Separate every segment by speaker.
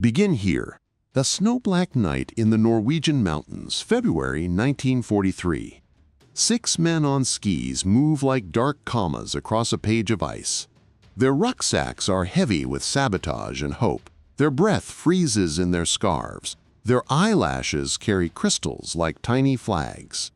Speaker 1: Begin here. A snow-black night in the Norwegian mountains, February 1943. 6 men on skis move like dark commas across a page of ice. Their rucksacks are heavy with sabotage and hope. Their breath freezes in their scarves. Their eyelashes carry crystals like tiny flags.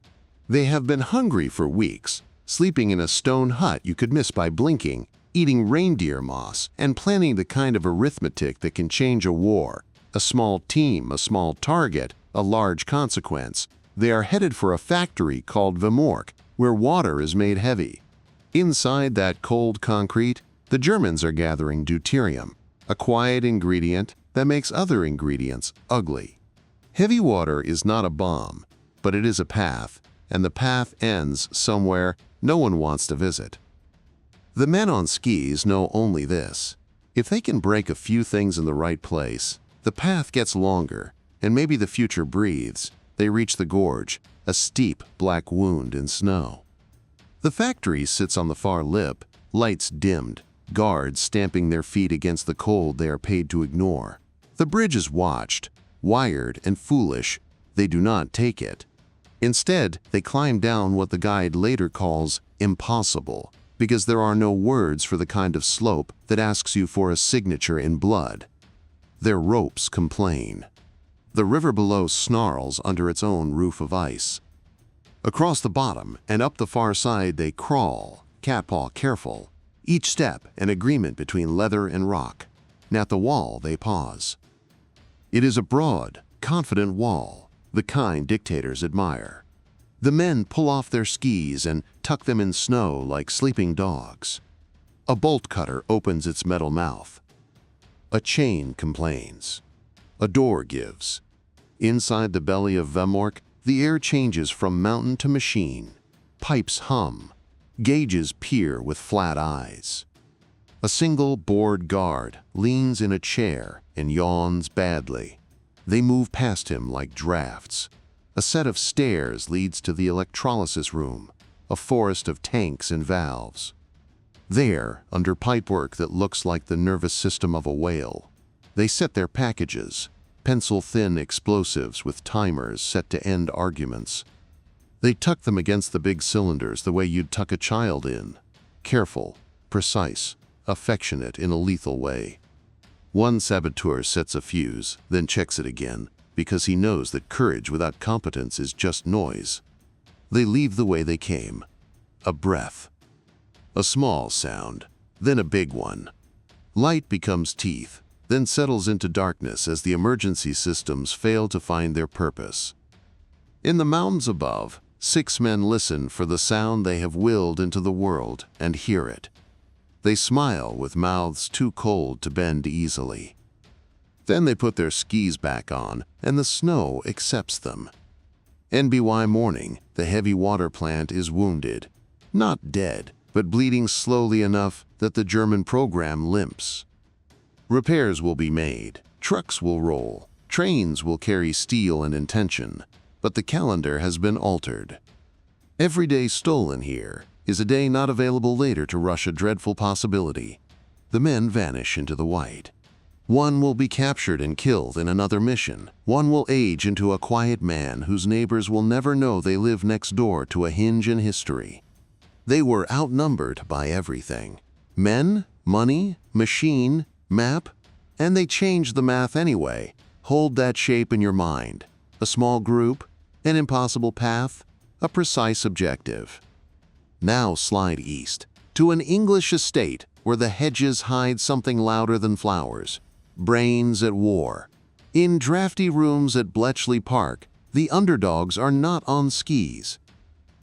Speaker 1: They have been hungry for weeks, sleeping in a stone hut you could miss by blinking, eating reindeer moss, and planning the kind of arithmetic that can change a war. A small team, a small target, a large consequence. They are headed for a factory called Vemork, where water is made heavy. Inside that cold concrete, the Germans are gathering deuterium, a quiet ingredient that makes other ingredients ugly. Heavy water is not a bomb, but it is a path, and the path ends somewhere no one wants to visit. The men on skis know only this. If they can break a few things in the right place, the path gets longer, and maybe the future breathes. They reach the gorge, a steep black wound in snow. The factory sits on the far lip, lights dimmed, guards stamping their feet against the cold they are paid to ignore. The bridge is watched, wired and foolish. They do not take it. Instead, they climb down what the guide later calls impossible, because there are no words for the kind of slope that asks you for a signature in blood. Their ropes complain. The river below snarls under its own roof of ice. Across the bottom and up the far side they crawl, cat-paw careful, each step an agreement between leather and rock. And at the wall they pause. It is a broad, confident wall, the kind dictators admire. The men pull off their skis and tuck them in snow like sleeping dogs. A bolt cutter opens its metal mouth. A chain complains. A door gives. Inside the belly of Vemork, the air changes from mountain to machine. Pipes hum. Gauges peer with flat eyes. A single bored guard leans in a chair and yawns badly. They move past him like drafts. A set of stairs leads to the electrolysis room, a forest of tanks and valves. There, under pipework that looks like the nervous system of a whale, they set their packages, pencil-thin explosives with timers set to end arguments. They tuck them against the big cylinders the way you'd tuck a child in, careful, precise, affectionate in a lethal way. One saboteur sets a fuse, then checks it again, because he knows that courage without competence is just noise. They leave the way they came. A breath. A small sound, then a big one. Light becomes teeth, then settles into darkness as the emergency systems fail to find their purpose. In the mountains above, 6 men listen for the sound they have willed into the world and hear it. They smile with mouths too cold to bend easily. Then they put their skis back on, and the snow accepts them. NBY morning, the heavy water plant is wounded. Not dead, but bleeding slowly enough that the German program limps. Repairs will be made, trucks will roll, trains will carry steel and intention, but the calendar has been altered. Every day stolen here is a day not available later to rush a dreadful possibility. The men vanish into the white. One will be captured and killed in another mission. One will age into a quiet man whose neighbors will never know they live next door to a hinge in history. They were outnumbered by everything. Men, money, machine, map, and they changed the math anyway. Hold that shape in your mind. A small group, an impossible path, a precise objective. Now slide east, to an English estate where the hedges hide something louder than flowers. Brains at war. In drafty rooms at Bletchley Park, the underdogs are not on skis.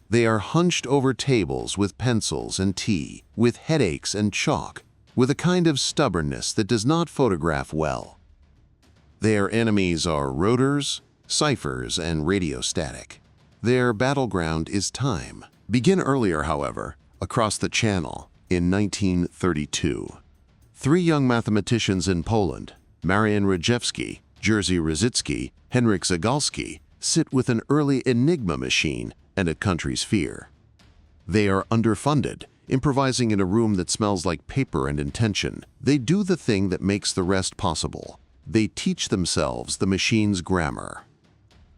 Speaker 1: They are hunched over tables with pencils and tea, with headaches and chalk, with a kind of stubbornness that does not photograph well. Their enemies are rotors, ciphers, and radiostatic. Their battleground is time. Begin earlier, however, across the Channel in 1932. 3 young mathematicians in Poland, Marian Rejewski, Jerzy Rzycki, Henryk Zagalski, sit with an early Enigma machine and a country's fear. They are underfunded, improvising in a room that smells like paper and intention. They do the thing that makes the rest possible. they teach themselves the machine's grammar.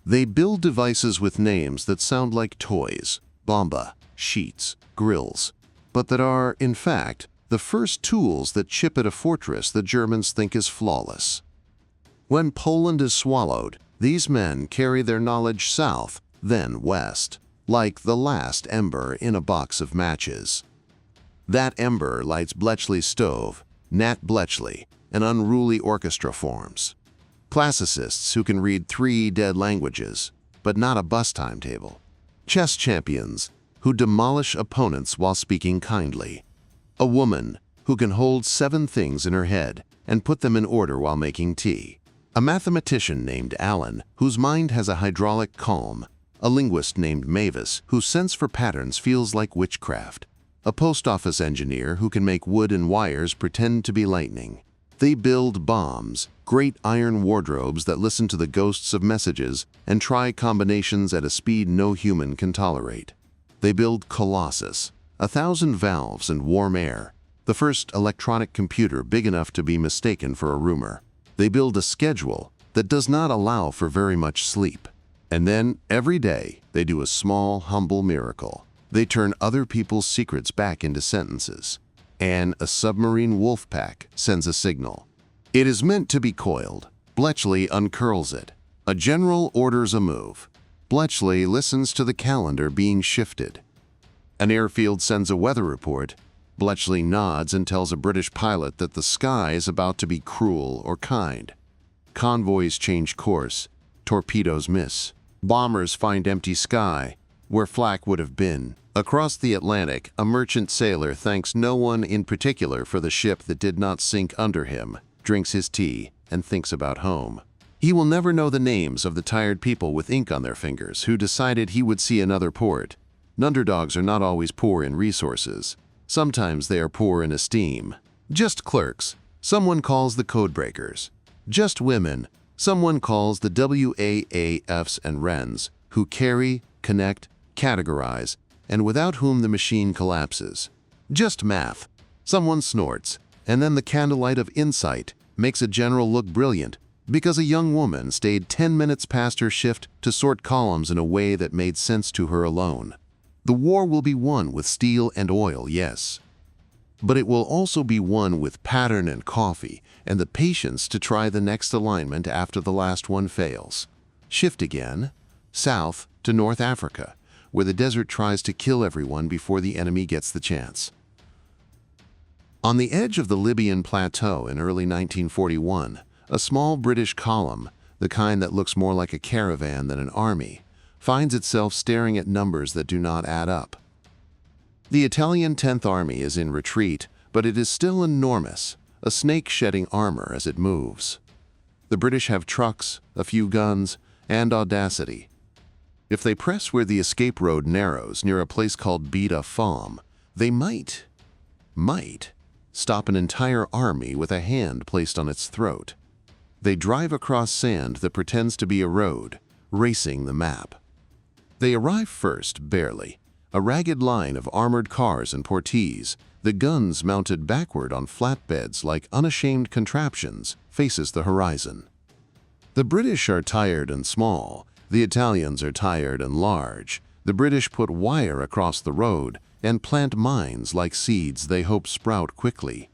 Speaker 1: They build devices with names that sound like toys, bomba, sheets, grills, but that are, in fact, the first tools that chip at a fortress the Germans think is flawless. When Poland is swallowed, these men carry their knowledge south, then west, like the last ember in a box of matches. That ember lights Bletchley's stove, Nat Bletchley, an unruly orchestra forms. Classicists who can read 3 dead languages, but not a bus timetable. Chess champions who demolish opponents while speaking kindly. A woman who can hold 7 things in her head and put them in order while making tea. A mathematician named Allen whose mind has a hydraulic calm. A linguist named Mavis whose sense for patterns feels like witchcraft. A post office engineer who can make wood and wires pretend to be lightning. They build bombs, great iron wardrobes that listen to the ghosts of messages and try combinations at a speed no human can tolerate. They build Colossus, 1,000 valves and warm air, the first electronic computer big enough to be mistaken for a rumor. They build a schedule that does not allow for very much sleep. And then, every day, they do a small, humble miracle. They turn other people's secrets back into sentences. And a submarine wolf pack sends a signal. It is meant to be coiled. Bletchley uncurls it. A general orders a move. Bletchley listens to the calendar being shifted. An airfield sends a weather report. Bletchley nods and tells a British pilot that the sky is about to be cruel or kind. Convoys change course. Torpedoes miss. Bombers find empty sky, where flak would have been. Across the Atlantic, a merchant sailor thanks no one in particular for the ship that did not sink under him, drinks his tea, and thinks about home. He will never know the names of the tired people with ink on their fingers who decided he would see another port. Underdogs are not always poor in resources. Sometimes they are poor in esteem. Just clerks, someone calls the codebreakers. Just women, someone calls the WAAFs and WRENs, who carry, connect, categorize, and without whom the machine collapses. Just math, someone snorts, and then the candlelight of insight makes a general look brilliant because a young woman stayed 10 minutes past her shift to sort columns in a way that made sense to her alone. The war will be won with steel and oil, yes. But it will also be won with pattern and coffee and the patience to try the next alignment after the last one fails. Shift again, south to North Africa, where the desert tries to kill everyone before the enemy gets the chance. On the edge of the Libyan plateau in early 1941, a small British column, the kind that looks more like a caravan than an army, finds itself staring at numbers that do not add up. The Italian 10th Army is in retreat, but it is still enormous, a snake shedding armor as it moves. The British have trucks, a few guns, and audacity. If they press where the escape road narrows near a place called Beta Farm, they might stop an entire army with a hand placed on its throat. They drive across sand that pretends to be a road, racing the map. They arrive first, barely, a ragged line of armored cars and portees, the guns mounted backward on flatbeds like unashamed contraptions, faces the horizon. The British are tired and small, the Italians are tired and large. The British put wire across the road and plant mines like seeds they hope sprout quickly.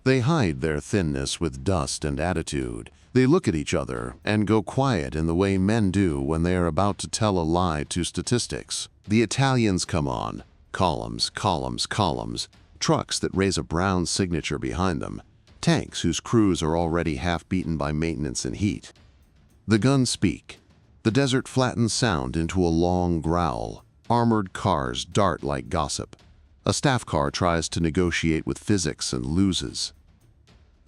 Speaker 1: They hide their thinness with dust and attitude. They look at each other and go quiet in the way men do when they are about to tell a lie to statistics. The Italians come on, columns, columns, columns, trucks that raise a brown signature behind them, tanks whose crews are already half-beaten by maintenance and heat. The guns speak. The desert flattens sound into a long growl. Armored cars dart like gossip. A staff car tries to negotiate with physics and loses.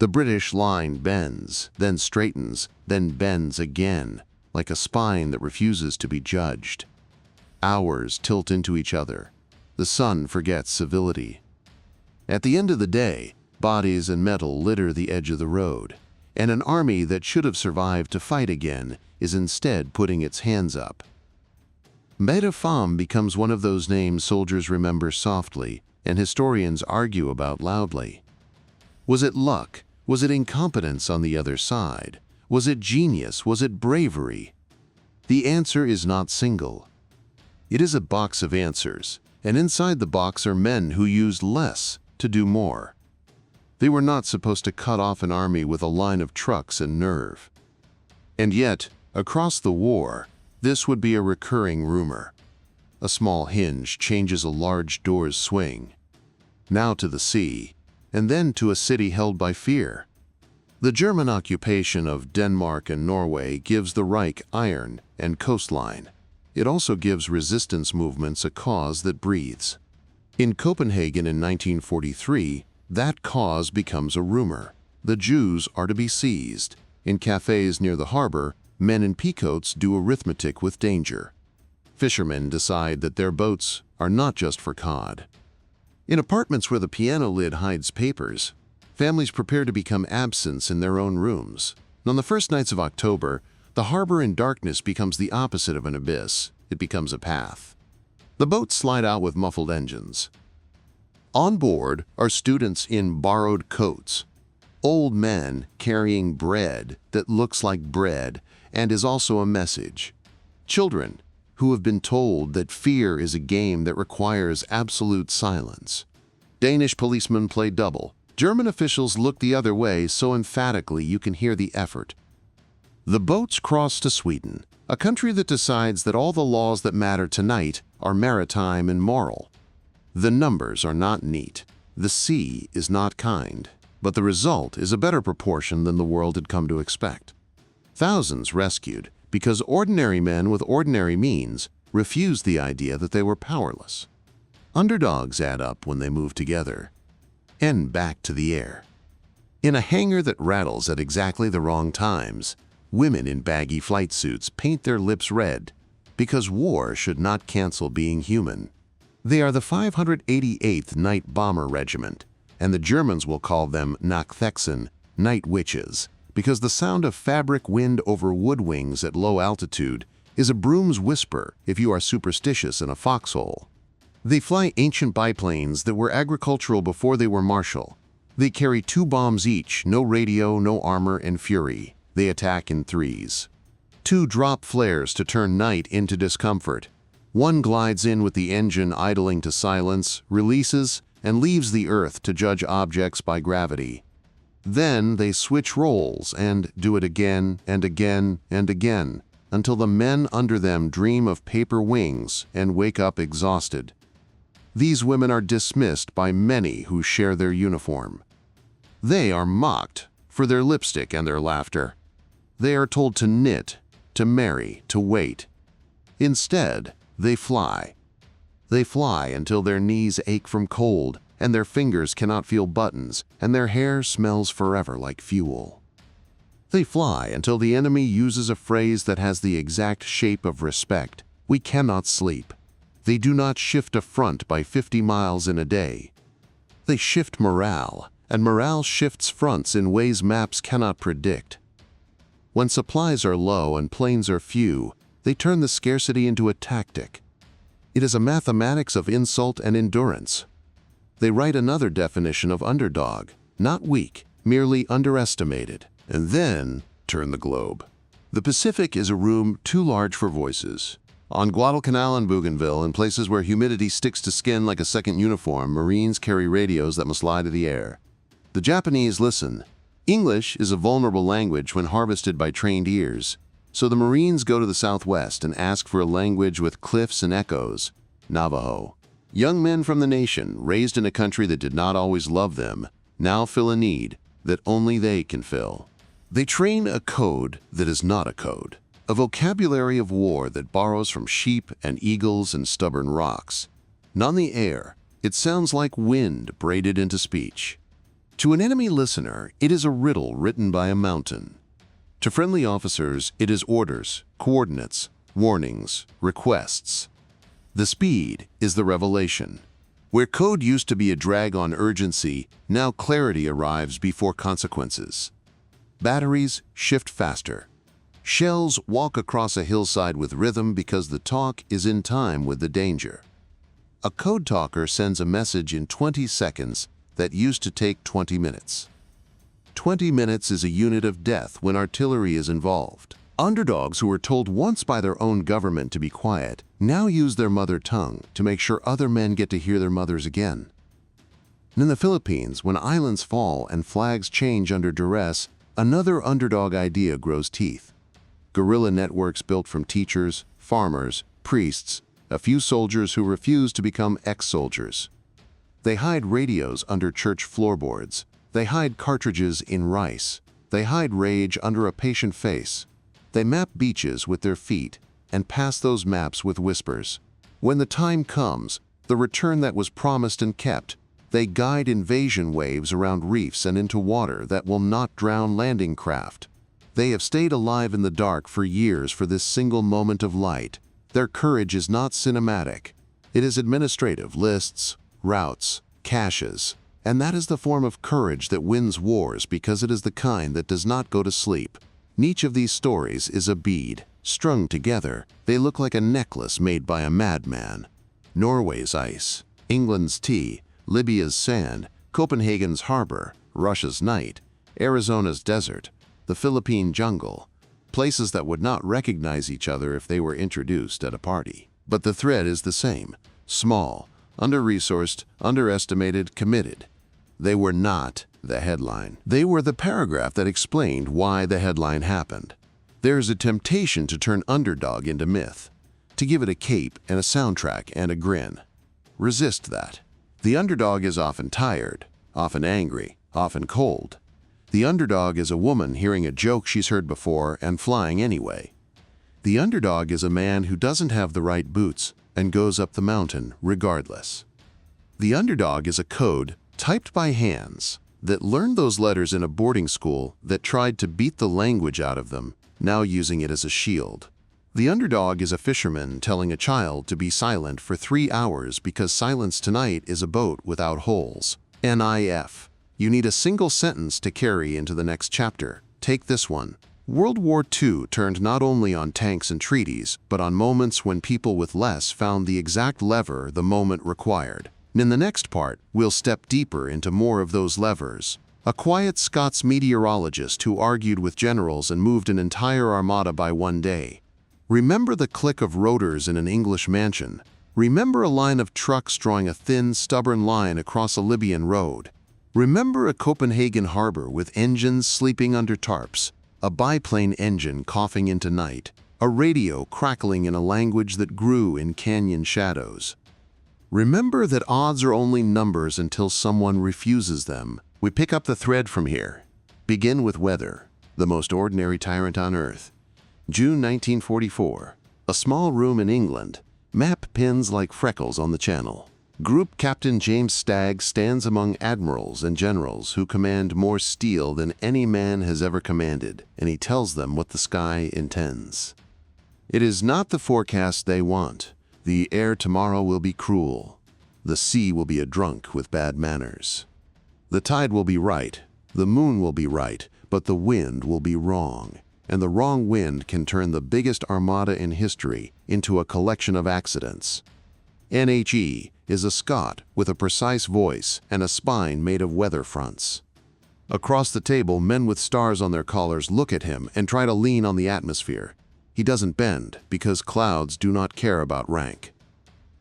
Speaker 1: The British line bends, then straightens, then bends again, like a spine that refuses to be judged. Hours tilt into each other. The sun forgets civility. At the end of the day, bodies and metal litter the edge of the road, and an army that should have survived to fight again is instead putting its hands up. Beta Fam becomes one of those names soldiers remember softly and historians argue about loudly. Was it luck, Was it incompetence on the other side? Was it genius? Was it bravery? The answer is not single. It is a box of answers, and inside the box are men who used less to do more. They were not supposed to cut off an army with a line of trucks and nerve. And yet, across the war, this would be a recurring rumor. A small hinge changes a large door's swing. Now to the sea, and then to a city held by fear. The German occupation of Denmark and Norway gives the Reich iron and coastline. It also gives resistance movements a cause that breathes. In Copenhagen in 1943, that cause becomes a rumor. The Jews are to be seized. In cafes near the harbor, men in peacoats do arithmetic with danger. Fishermen decide that their boats are not just for cod. In apartments where the piano lid hides papers, families prepare to become absents in their own rooms. On the first nights of October, the harbor in darkness becomes the opposite of an abyss. It becomes a path. The boats slide out with muffled engines. On board are students in borrowed coats, old men carrying bread that looks like bread and is also a message, children who have been told that fear is a game that requires absolute silence. Danish policemen play double. German officials look the other way so emphatically you can hear the effort. The boats cross to Sweden, a country that decides that all the laws that matter tonight are maritime and moral. The numbers are not neat. The sea is not kind. But the result is a better proportion than the world had come to expect. Thousands rescued because ordinary men with ordinary means refused the idea that they were powerless. Underdogs add up when they move together. And back to the air. In a hangar that rattles at exactly the wrong times, women in baggy flight suits paint their lips red because war should not cancel being human. They are the 588th Night Bomber Regiment, and the Germans will call them Nachthexen, night witches, because the sound of fabric wind over wood wings at low altitude is a broom's whisper if you are superstitious in a foxhole. They fly ancient biplanes that were agricultural before they were martial. They carry 2 bombs each, no radio, no armor, and fury. They attack in threes. 2 drop flares to turn night into discomfort. 1 glides in with the engine idling to silence, releases, and leaves the earth to judge objects by gravity. Then they switch roles and do it again and again and again, until the men under them dream of paper wings and wake up exhausted. These women are dismissed by many who share their uniform. They are mocked for their lipstick and their laughter. They are told to knit, to marry, to wait. Instead, they fly. They fly until their knees ache from cold, and their fingers cannot feel buttons, and their hair smells forever like fuel. They fly until the enemy uses a phrase that has the exact shape of respect. We cannot sleep. They do not shift a front by 50 miles in a day. They shift morale, and morale shifts fronts in ways maps cannot predict. When supplies are low and planes are few, they turn the scarcity into a tactic. It is a mathematics of insult and endurance. They write another definition of underdog, not weak, merely underestimated, and then turn the globe. The Pacific is a room too large for voices. On Guadalcanal and Bougainville, in places where humidity sticks to skin like a second uniform, Marines carry radios that must lie to the air. The Japanese listen. English is a vulnerable language when harvested by trained ears, so the Marines go to the southwest and ask for a language with cliffs and echoes, Navajo. Young men from the nation, raised in a country that did not always love them, now fill a need that only they can fill. They train a code that is not a code, a vocabulary of war that borrows from sheep and eagles and stubborn rocks. And on the air, it sounds like wind braided into speech. To an enemy listener, it is a riddle written by a mountain. To friendly officers, it is orders, coordinates, warnings, requests. The speed is the revelation. Where code used to be a drag on urgency, now clarity arrives before consequences. Batteries shift faster. Shells walk across a hillside with rhythm because the talk is in time with the danger. A code talker sends a message in 20 seconds that used to take 20 minutes. 20 minutes is a unit of death when artillery is involved. Underdogs who were told once by their own government to be quiet now use their mother tongue to make sure other men get to hear their mothers again. And in the Philippines, when islands fall and flags change under duress, another underdog idea grows teeth. Guerrilla networks built from teachers, farmers, priests, a few soldiers who refuse to become ex-soldiers. They hide radios under church floorboards. They hide cartridges in rice. They hide rage under a patient face. They map beaches with their feet and pass those maps with whispers. When the time comes, the return that was promised and kept, they guide invasion waves around reefs and into water that will not drown landing craft. They have stayed alive in the dark for years for this single moment of light. Their courage is not cinematic. It is administrative: lists, routes, caches. And that is the form of courage that wins wars, because it is the kind that does not go to sleep. Each of these stories is a bead. Strung together, they look like a necklace made by a madman. Norway's ice, England's tea, Libya's sand, Copenhagen's harbor, Russia's night, Arizona's desert, the Philippine jungle, places that would not recognize each other if they were introduced at a party. But the thread is the same: small, under-resourced, underestimated, committed. They were not the headline. They were the paragraph that explained why the headline happened. There's a temptation to turn Underdog into myth, to give it a cape and a soundtrack and a grin. Resist that. The underdog is often tired, often angry, often cold. The underdog is a woman hearing a joke she's heard before and flying anyway. The underdog is a man who doesn't have the right boots and goes up the mountain regardless. The underdog is a code typed by hands that learned those letters in a boarding school that tried to beat the language out of them, now using it as a shield. The underdog is a fisherman telling a child to be silent for 3 hours because silence tonight is a boat without holes. NIF. You need a single sentence to carry into the next chapter. Take this one. World War II turned not only on tanks and treaties, but on moments when people with less found the exact lever the moment required. In the next part, we'll step deeper into more of those levers. A quiet Scots meteorologist who argued with generals and moved an entire armada by one day. Remember the click of rotors in an English mansion. Remember a line of trucks drawing a thin, stubborn line across a Libyan road. Remember a Copenhagen harbor with engines sleeping under tarps, a biplane engine coughing into night, a radio crackling in a language that grew in canyon shadows. Remember that odds are only numbers until someone refuses them. We pick up the thread from here. Begin with weather, the most ordinary tyrant on earth. June 1944. A small room in England. Map pins like freckles on the channel. Group Captain James Stagg stands among admirals and generals who command more steel than any man has ever commanded, and he tells them what the sky intends. It is not the forecast they want. The air tomorrow will be cruel. The sea will be a drunk with bad manners. The tide will be right, the moon will be right, but the wind will be wrong. And the wrong wind can turn the biggest armada in history into a collection of accidents. NHE is a Scot with a precise voice and a spine made of weather fronts. Across the table, men with stars on their collars look at him and try to lean on the atmosphere. He doesn't bend because clouds do not care about rank.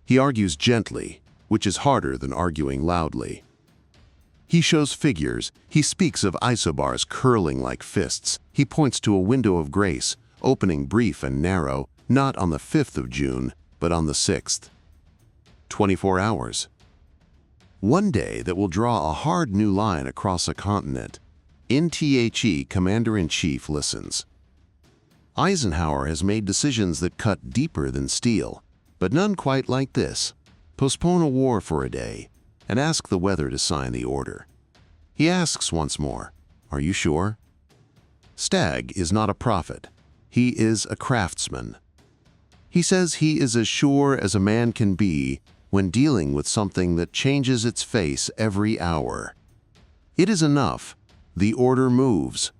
Speaker 1: He argues gently, which is harder than arguing loudly. He shows figures. He speaks of isobars curling like fists. He points to a window of grace, opening brief and narrow, not on the 5th of June, but on the 6th. 24 hours. One day that will draw a hard new line across a continent. NTHE Commander-in-Chief listens. Eisenhower has made decisions that cut deeper than steel, but none quite like this. Postpone a war for a day and ask the weather to sign the order. He asks once more, "Are you sure?" Stagg is not a prophet. He is a craftsman. He says he is as sure as a man can be when dealing with something that changes its face every hour. It is enough. The order moves.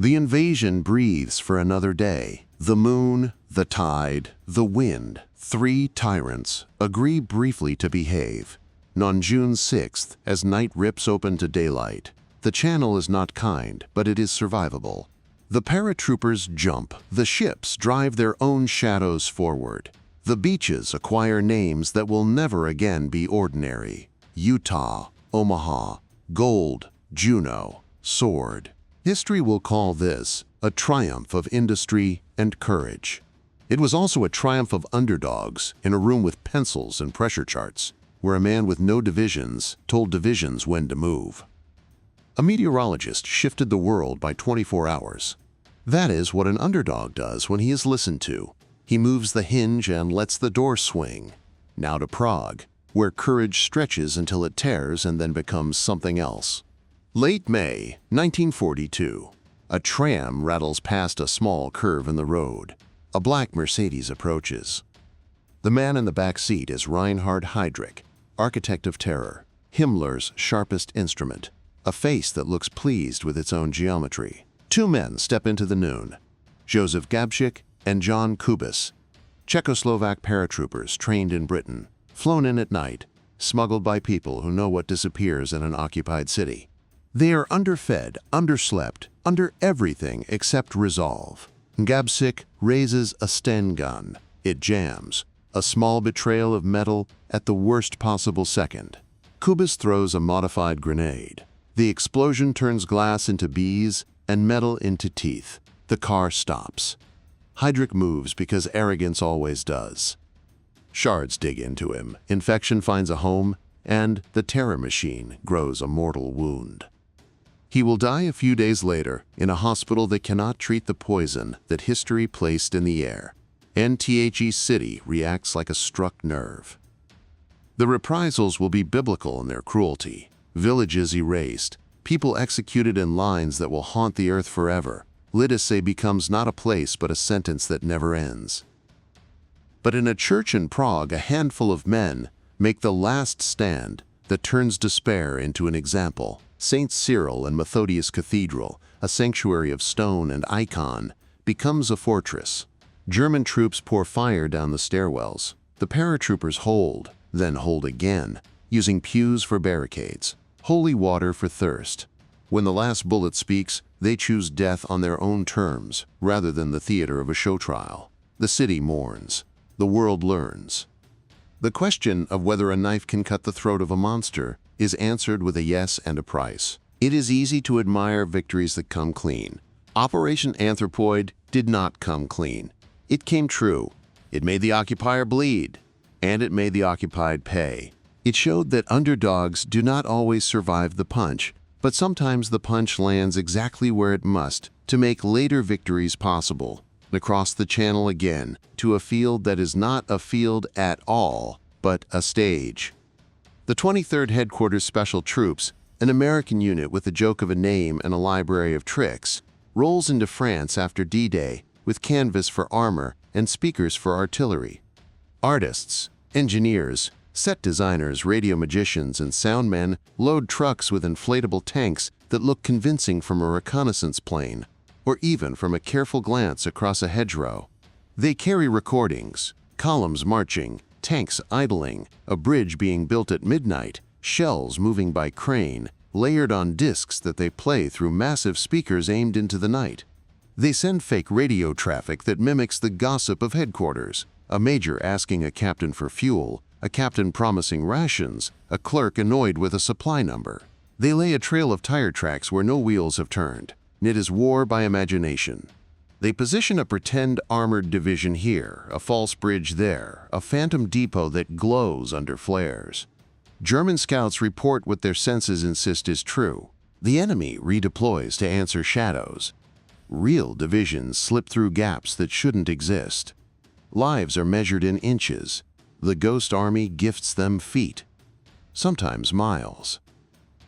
Speaker 1: The invasion breathes for another day. The moon, the tide, the wind, 3 tyrants, agree briefly to behave. On June 6th, as night rips open to daylight, The channel is not kind, but it is survivable. The paratroopers jump, the ships drive their own shadows forward. The beaches acquire names that will never again be ordinary. Utah, Omaha, Gold, Juneau, Sword. History will call this a triumph of industry and courage. It was also a triumph of underdogs in a room with pencils and pressure charts, where a man with no divisions told divisions when to move. A meteorologist shifted the world by 24 hours. That is what an underdog does when he is listened to. He moves the hinge and lets the door swing. Now to Prague, where courage stretches until it tears and then becomes something else. Late May, 1942. A tram rattles past a small curve in the road. A black Mercedes approaches. The man in the back seat is Reinhard Heydrich, architect of terror, Himmler's sharpest instrument, a face that looks pleased with its own geometry. Two men step into the noon, Joseph Gabčík and John Kubis, Czechoslovak paratroopers trained in Britain, flown in at night, smuggled by people who know what disappears in an occupied city. They are underfed, underslept, under everything except resolve. Gabčík raises a Sten gun. It jams, a small betrayal of metal at the worst possible second. Kubis throws a modified grenade. The explosion turns glass into bees and metal into teeth. The car stops. Heydrich moves because arrogance always does. Shards dig into him, infection finds a home, and the terror machine grows a mortal wound. He will die a few days later in a hospital that cannot treat the poison that history placed in the air. NTHE City reacts like a struck nerve. The reprisals will be biblical in their cruelty. Villages erased, people executed in lines that will haunt the earth forever. Lidice becomes not a place but a sentence that never ends. But in a church in Prague, a handful of men make the last stand that turns despair into an example. St. Cyril and Methodius Cathedral, a sanctuary of stone and icon, becomes a fortress. German troops pour fire down the stairwells. The paratroopers hold, then hold again, using pews for barricades, holy water for thirst. When the last bullet speaks, they choose death on their own terms, rather than the theater of a show trial. The city mourns. The world learns. The question of whether a knife can cut the throat of a monster is answered with a yes and a price. It is easy to admire victories that come clean. Operation Anthropoid did not come clean. It came true. It made the occupier bleed, and it made the occupied pay. It showed that underdogs do not always survive the punch, but sometimes the punch lands exactly where it must to make later victories possible. Across the channel again, to a field that is not a field at all, but a stage. The 23rd Headquarters Special Troops, an American unit with a joke of a name and a library of tricks, rolls into France after D-Day with canvas for armor and speakers for artillery. Artists, engineers, set designers, radio magicians, and sound men load trucks with inflatable tanks that look convincing from a reconnaissance plane, or even from a careful glance across a hedgerow. They carry recordings, columns marching, tanks idling, a bridge being built at midnight, shells moving by crane, layered on discs that they play through massive speakers aimed into the night. They send fake radio traffic that mimics the gossip of headquarters, a major asking a captain for fuel, a captain promising rations, a clerk annoyed with a supply number. They lay a trail of tire tracks where no wheels have turned. It is war by imagination. They position a pretend armored division here, a false bridge there, a phantom depot that glows under flares. German scouts report what their senses insist is true. The enemy redeploys to answer shadows. Real divisions slip through gaps that shouldn't exist. Lives are measured in inches. The ghost army gifts them feet, sometimes miles.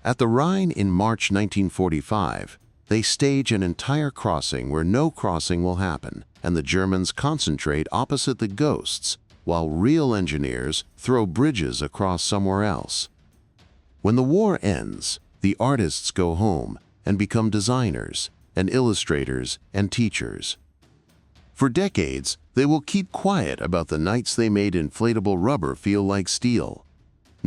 Speaker 1: At the Rhine in March 1945, they stage an entire crossing where no crossing will happen, and the Germans concentrate opposite the ghosts, while real engineers throw bridges across somewhere else. When the war ends, the artists go home and become designers and illustrators and teachers. For decades, they will keep quiet about the nights they made inflatable rubber feel like steel.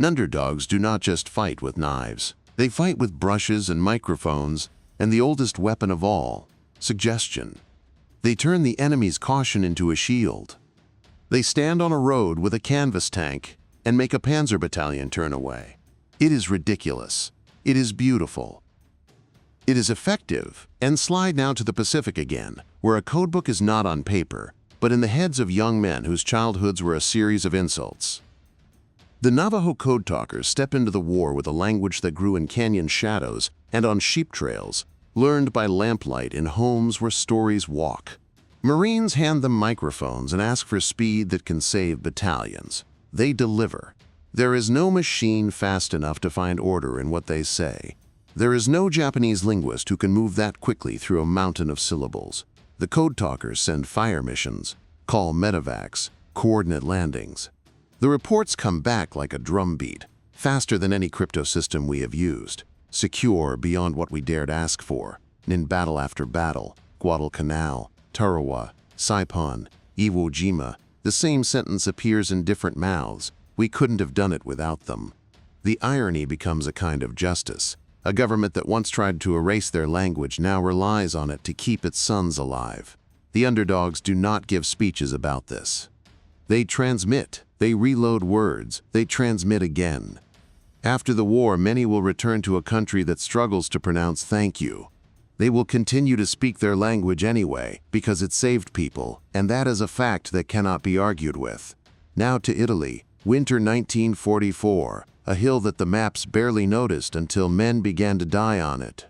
Speaker 1: Underdogs do not just fight with knives. They fight with brushes and microphones, and the oldest weapon of all, suggestion. They turn the enemy's caution into a shield. They stand on a road with a canvas tank and make a panzer battalion turn away. It is ridiculous. It is beautiful. It is effective. And slide now to the Pacific again, where a codebook is not on paper, but in the heads of young men whose childhoods were a series of insults. The Navajo code talkers step into the war with a language that grew in canyon shadows and on sheep trails, learned by lamplight in homes where stories walk. Marines hand them microphones and ask for speed that can save battalions. They deliver. There is no machine fast enough to find order in what they say. There is no Japanese linguist who can move that quickly through a mountain of syllables. The code talkers send fire missions, call medevacs, coordinate landings. The reports come back like a drumbeat, faster than any crypto system we have used, secure beyond what we dared ask for. In battle after battle, Guadalcanal, Tarawa, Saipan, Iwo Jima, the same sentence appears in different mouths. We couldn't have done it without them. The irony becomes a kind of justice. A government that once tried to erase their language now relies on it to keep its sons alive. The underdogs do not give speeches about this. They transmit, they reload words, they transmit again. After the war, many will return to a country that struggles to pronounce thank you. They will continue to speak their language anyway, because it saved people, and that is a fact that cannot be argued with. Now to Italy, winter 1944. A hill that the maps barely noticed until men began to die on it.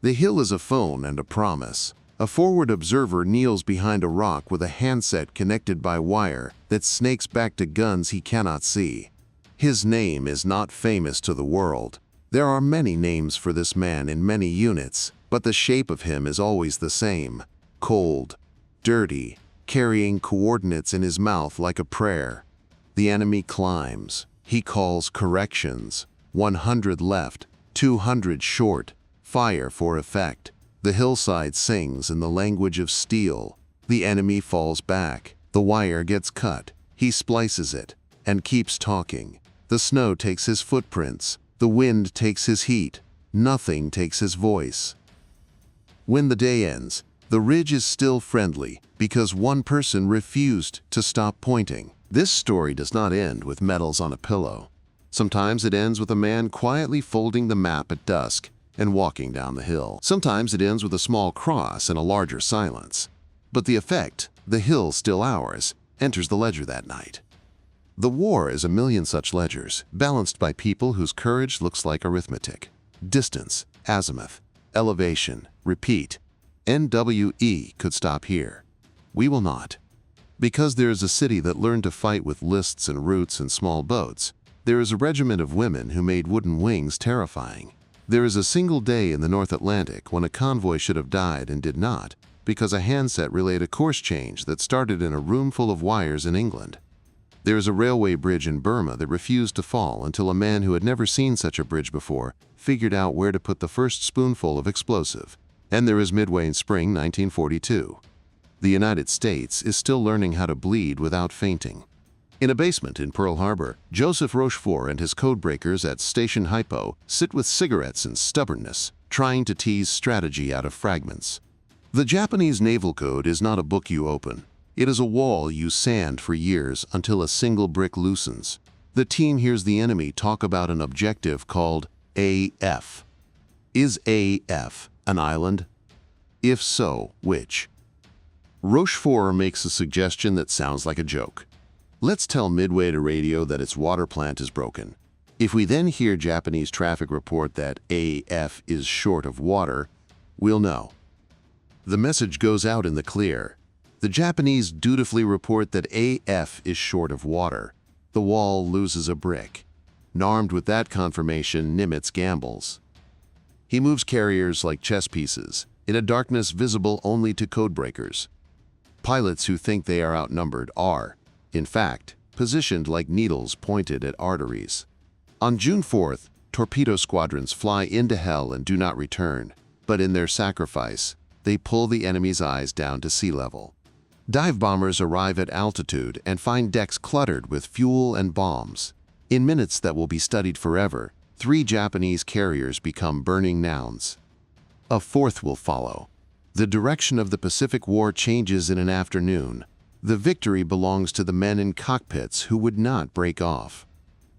Speaker 1: The hill is a phone and a promise. A forward observer kneels behind a rock with a handset connected by wire that snakes back to guns he cannot see. His name is not famous to the world. There are many names for this man in many units, but the shape of him is always the same. Cold, dirty, carrying coordinates in his mouth like a prayer. The enemy climbs. He calls corrections, 100 left, 200 short, fire for effect. The hillside sings in the language of steel. The enemy falls back. The wire gets cut. He splices it and keeps talking. The snow takes his footprints. The wind takes his heat. Nothing takes his voice. When the day ends, the ridge is still friendly because one person refused to stop pointing. This story does not end with medals on a pillow. Sometimes it ends with a man quietly folding the map at dusk and walking down the hill. Sometimes it ends with a small cross and a larger silence. But the effect, the hill still ours, enters the ledger that night. The war is a million such ledgers, balanced by people whose courage looks like arithmetic. Distance, azimuth, elevation, repeat. NWE could stop here. We will not. Because there is a city that learned to fight with lists and routes and small boats, there is a regiment of women who made wooden wings terrifying. There is a single day in the North Atlantic when a convoy should have died and did not, because a handset relayed a course change that started in a room full of wires in England. There is a railway bridge in Burma that refused to fall until a man who had never seen such a bridge before figured out where to put the first spoonful of explosive. And there is Midway in spring 1942. The United States is still learning how to bleed without fainting. In a basement in Pearl Harbor, Joseph Rochefort and his codebreakers at Station Hypo sit with cigarettes and stubbornness, trying to tease strategy out of fragments. The Japanese naval code is not a book you open. It is a wall you sand for years until a single brick loosens. The team hears the enemy talk about an objective called AF. Is AF an island? If so, which? Rochefort makes a suggestion that sounds like a joke. Let's tell Midway to radio that its water plant is broken. If we then hear Japanese traffic report that AF is short of water, we'll know. The message goes out in the clear. The Japanese dutifully report that AF is short of water. The wall loses a brick. Armed with that confirmation, Nimitz gambles. He moves carriers like chess pieces, in a darkness visible only to codebreakers. Pilots who think they are outnumbered are, in fact, positioned like needles pointed at arteries. On June 4th, torpedo squadrons fly into hell and do not return, but in their sacrifice, they pull the enemy's eyes down to sea level. Dive bombers arrive at altitude and find decks cluttered with fuel and bombs. In minutes that will be studied forever, 3 Japanese carriers become burning nouns. A 4th will follow. The direction of the Pacific War changes in an afternoon. The victory belongs to the men in cockpits who would not break off.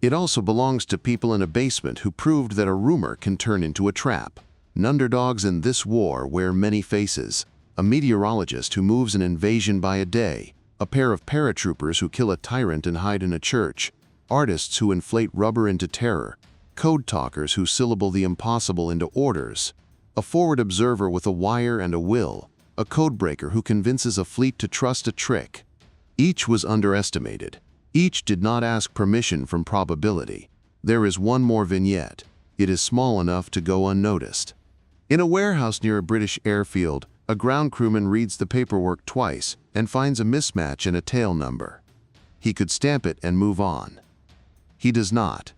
Speaker 1: It also belongs to people in a basement who proved that a rumor can turn into a trap. Underdogs in this war wear many faces. A meteorologist who moves an invasion by a day. A pair of paratroopers who kill a tyrant and hide in a church. Artists who inflate rubber into terror. Code talkers who syllable the impossible into orders. A forward observer with a wire and a will. A codebreaker who convinces a fleet to trust a trick. Each was underestimated. Each did not ask permission from probability. There is one more vignette. It is small enough to go unnoticed. In a warehouse near a British airfield, a ground crewman reads the paperwork twice and finds a mismatch in a tail number. He could stamp it and move on. He does not.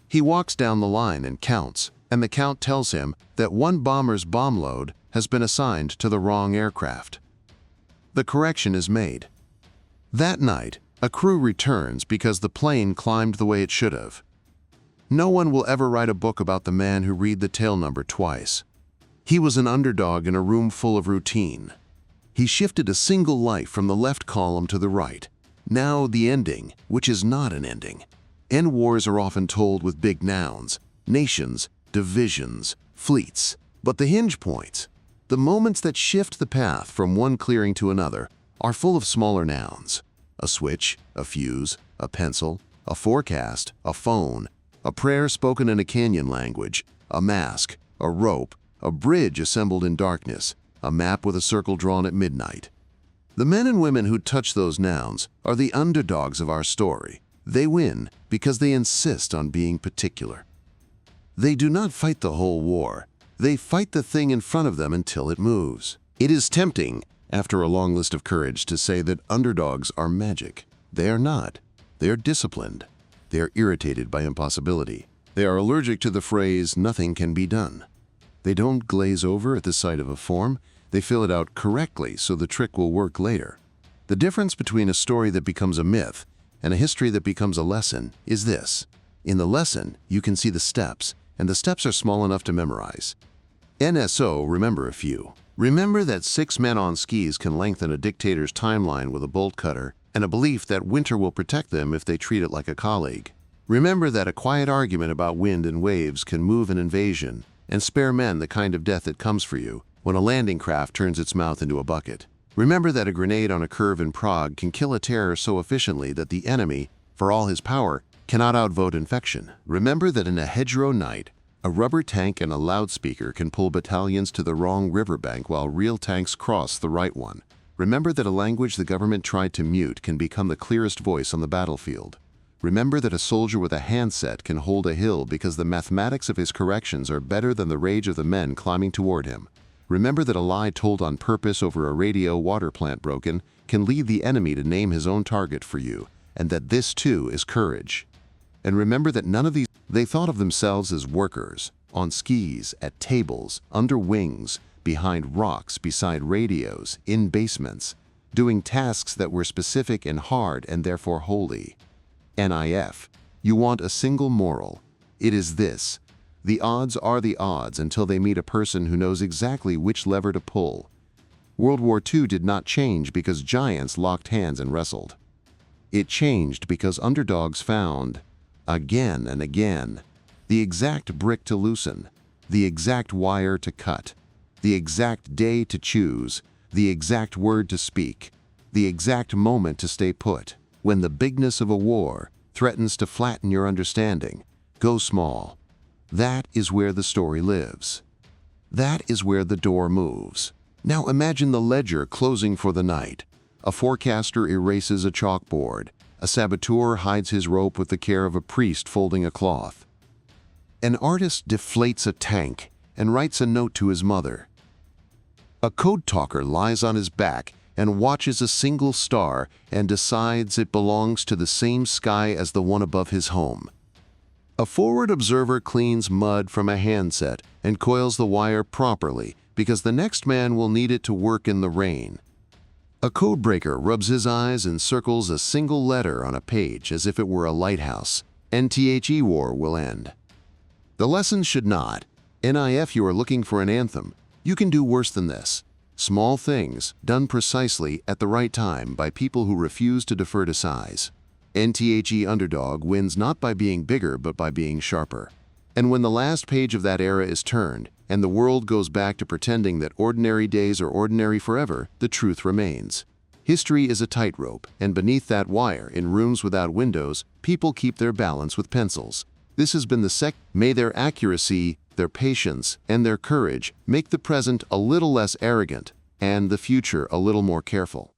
Speaker 1: He walks down the line and counts, and the count tells him that one bomber's bomb load has been assigned to the wrong aircraft. The correction is made. That night, a crew returns because the plane climbed the way it should have. No one will ever write a book about the man who read the tail number twice. He was an underdog in a room full of routine. He shifted a single life from the left column to the right. Now the ending, which is not an ending. End wars are often told with big nouns, nations, divisions, fleets. But the hinge points, the moments that shift the path from one clearing to another, are full of smaller nouns. A switch, a fuse, a pencil, a forecast, a phone, a prayer spoken in a canyon language, a mask, a rope, a bridge assembled in darkness, a map with a circle drawn at midnight. The men and women who touch those nouns are the underdogs of our story. They win because they insist on being particular. They do not fight the whole war. They fight the thing in front of them until it moves. It is tempting, after a long list of courage, to say that underdogs are magic. They are not. They are disciplined. They are irritated by impossibility. They are allergic to the phrase, "nothing can be done." They don't glaze over at the sight of a form. They fill it out correctly so the trick will work later. The difference between a story that becomes a myth and a history that becomes a lesson is this. In the lesson, you can see the steps, and the steps are small enough to memorize. NSO, remember a few. Remember that 6 men on skis can lengthen a dictator's timeline with a bolt cutter, and a belief that winter will protect them if they treat it like a colleague. Remember that a quiet argument about wind and waves can move an invasion, and spare men the kind of death that comes for you when a landing craft turns its mouth into a bucket. Remember that a grenade on a curve in Prague can kill a terror so efficiently that the enemy, for all his power, cannot outvote infection. Remember that in a hedgerow night, a rubber tank and a loudspeaker can pull battalions to the wrong riverbank while real tanks cross the right one. Remember that a language the government tried to mute can become the clearest voice on the battlefield. Remember that a soldier with a handset can hold a hill because the mathematics of his corrections are better than the rage of the men climbing toward him. Remember that a lie told on purpose over a radio water plant broken can lead the enemy to name his own target for you, and that this too is courage. And remember that none of these, they thought of themselves as workers, on skis, at tables, under wings, behind rocks, beside radios, in basements, doing tasks that were specific and hard and therefore holy. NIF, you want a single moral. It is this. The odds are the odds until they meet a person who knows exactly which lever to pull. World War II did not change because giants locked hands and wrestled. It changed because underdogs found, again and again, the exact brick to loosen, the exact wire to cut, the exact day to choose, the exact word to speak, the exact moment to stay put. When the bigness of a war threatens to flatten your understanding, go small. That is where the story lives. That is where the door moves. Now imagine the ledger closing for the night. A forecaster erases a chalkboard. A saboteur hides his rope with the care of a priest folding a cloth. An artist deflates a tank and writes a note to his mother. A code talker lies on his back and watches a single star and decides it belongs to the same sky as the one above his home. A forward observer cleans mud from a handset and coils the wire properly because the next man will need it to work in the rain. A codebreaker rubs his eyes and circles a single letter on a page as if it were a lighthouse. NTHE war will end. The lesson should not. NIF, you are looking for an anthem. You can do worse than this. Small things, done precisely at the right time by people who refuse to defer to size. NTHE Underdog wins not by being bigger but by being sharper. And when the last page of that era is turned, and the world goes back to pretending that ordinary days are ordinary forever, the truth remains. History is a tightrope, and beneath that wire, in rooms without windows, people keep their balance with pencils. This has been the May their accuracy, their patience, and their courage make the present a little less arrogant, and the future a little more careful.